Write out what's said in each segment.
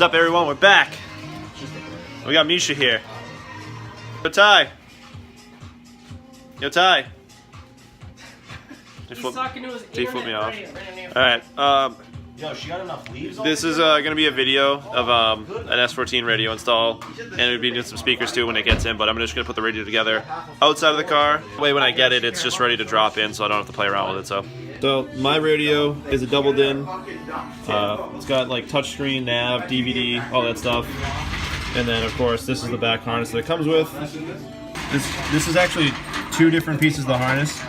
What's up, everyone? We're back. We got Misha here. Yo, Ty. Yo, Ty. He's talking to his He flipped me off. Right. Alright, Yo, she got enough leaves. this is going to be a video of an S14 radio install, and we'll be doing some speakers too when it gets in, but I'm just going to put the radio together outside of the car. That way when I get it, it's just ready to drop in, so I don't have to play around with it. So my radio is a double DIN. It's got like touchscreen, nav, DVD, all that stuff. And then of course this is the back harness that it comes with. This is actually two different pieces of the harness.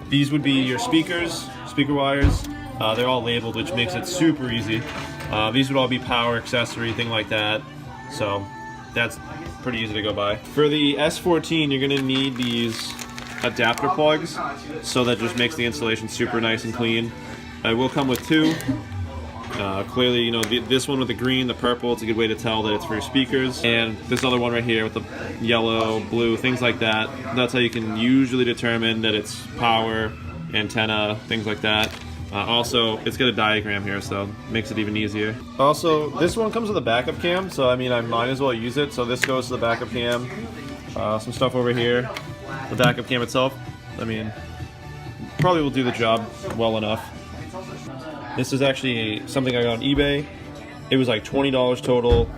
These would be your speakers, speaker wires. They're all labeled, which makes it super easy. These would all be power, accessory, thing like that. So that's pretty easy to go by. For the S14, you're gonna need these adapter plugs, so that just makes the installation super nice and clean. I will come with two. Clearly, you know, this one with the green, the purple, it's a good way to tell that it's for your speakers. And this other one right here with the yellow, blue, things like that. That's how you can usually determine that it's power, antenna, things like that. Also, it's got a diagram here, so it makes it even easier. Also, this one comes with a backup cam, so I mean, I might as well use it. So this goes to the backup cam. Some stuff over here. The backup cam itself, I mean, probably will do the job well enough. This is actually something I got on eBay. It was like $20 total.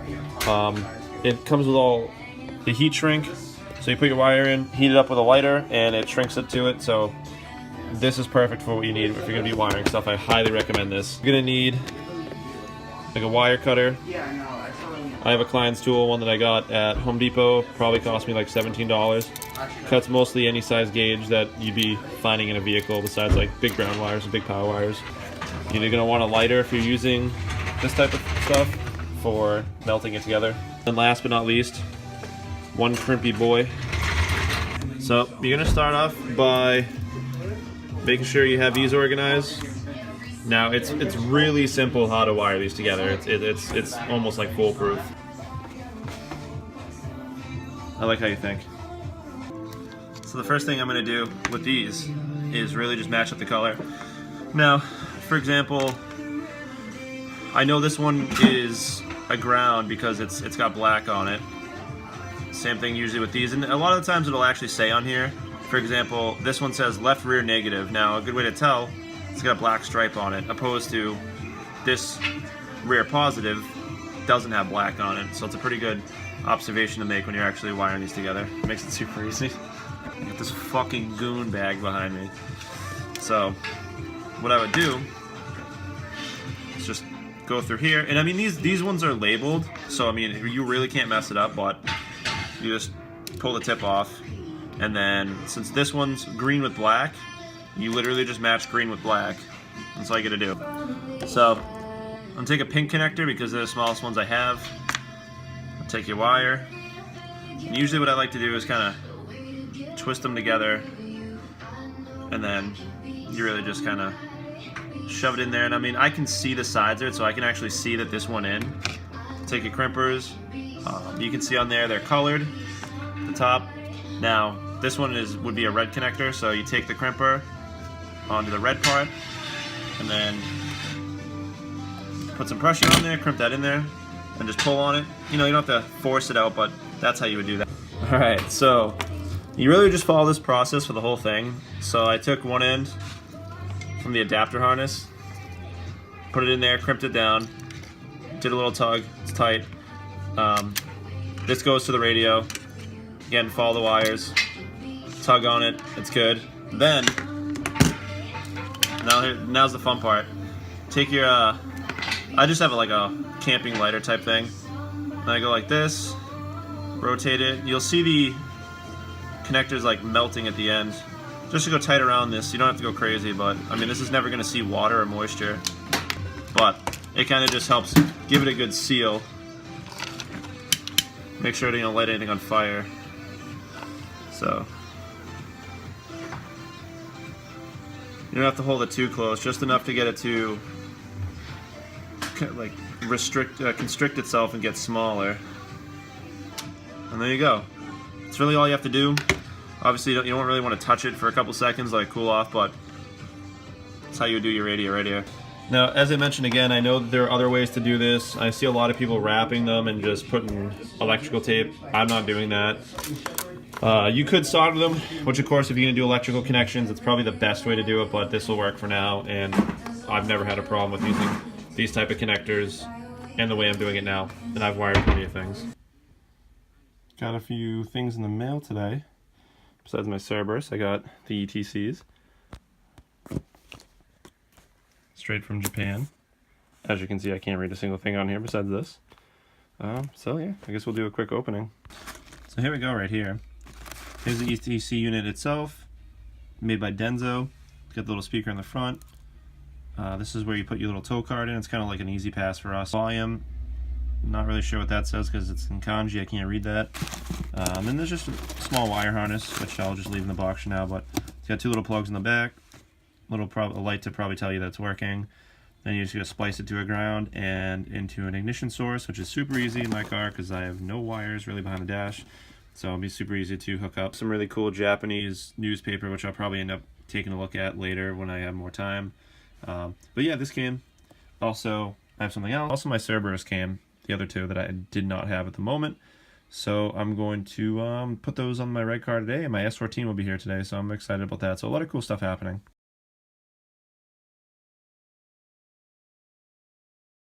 It comes with all the heat shrink. So you put your wire in, heat it up with a lighter, and it shrinks it to it. So this is perfect for what you need if you're gonna be wiring stuff. I highly recommend this. You're gonna need like a wire cutter. I have a Klein's tool, one that I got at Home Depot. Probably cost me like $17. Cuts mostly any size gauge that you'd be finding in a vehicle besides like big ground wires and big power wires. You're gonna want a lighter if you're using this type of stuff for melting it together. And last but not least, one crimpy boy. So you're gonna start off by making sure you have these organized. Now it's really simple how to wire these together. It's almost like foolproof. I like how you think. So the first thing I'm gonna do with these is really just match up the color. Now, for example, I know this one is a ground because it's got black on it. Same thing usually with these, and a lot of the times it'll actually say on here. For example, this one says left rear negative. Now, a good way to tell, it's got a black stripe on it, opposed to this rear positive doesn't have black on it. So it's a pretty good observation to make when you're actually wiring these together. It makes it super easy. I got this fucking goon bag behind me. So what I would do is just go through here, and I mean these ones are labeled, so I mean you really can't mess it up, but you just pull the tip off, and then since this one's green with black, you literally just match green with black. That's all you gotta do. So I'm gonna take a pink connector because they're the smallest ones I have. I'll take your wire, and usually what I like to do is kind of twist them together, and then you really just kind of shove it in there. And I mean, I can see the sides of it, so I can actually see that this went in. Take your crimpers. You can see on there they're colored, the top. Now, this one would be a red connector, so you take the crimper onto the red part, and then put some pressure on there, crimp that in there, and just pull on it. You know, you don't have to force it out, but that's how you would do that. Alright, so you really just follow this process for the whole thing. So I took one end from the adapter harness, put it in there, crimped it down, did a little tug, it's tight. This goes to the radio. Again, follow the wires, tug on it, it's good. Then, now's the fun part. Take your, I just have like a camping lighter type thing. Then I go like this, rotate it. You'll see the connectors like melting at the end. Just to go tight around this, you don't have to go crazy, but I mean this is never going to see water or moisture, but it kind of just helps give it a good seal. Make sure you don't light anything on fire. So you don't have to hold it too close, just enough to get it to like constrict itself and get smaller. And there you go. It's really all you have to do. Obviously, you don't really want to touch it for a couple seconds, like cool off, but that's how you do your radio right here. Now, as I mentioned again, I know that there are other ways to do this. I see a lot of people wrapping them and just putting electrical tape. I'm not doing that. You could solder them, which of course if you're going to do electrical connections, it's probably the best way to do it, but this will work for now, and I've never had a problem with using these type of connectors and the way I'm doing it now, and I've wired plenty of things. Got a few things in the mail today. Besides my Cerberus, I got the ETCs. Straight from Japan. As you can see, I can't read a single thing on here besides this. So yeah, I guess we'll do a quick opening. So here we go right here. Here's the ETC unit itself, made by Denso. Got the little speaker in the front. This is where you put your little tow card in. It's kind of like an easy pass for us. Volume, not really sure what that says because it's in kanji, I can't read that. And there's just a small wire harness, which I'll just leave in the box for now, but it's got two little plugs in the back. A light to probably tell you that it's working. Then you're just going to splice it to a ground and into an ignition source, which is super easy in my car because I have no wires really behind the dash. So it'll be super easy to hook up. Some really cool Japanese newspaper, which I'll probably end up taking a look at later when I have more time. But yeah, this came. Also, I have something else. Also, my Cerberus came, the other two that I did not have at the moment. So I'm going to put those on my red car today, and my S14 will be here today, so I'm excited about that. So a lot of cool stuff happening.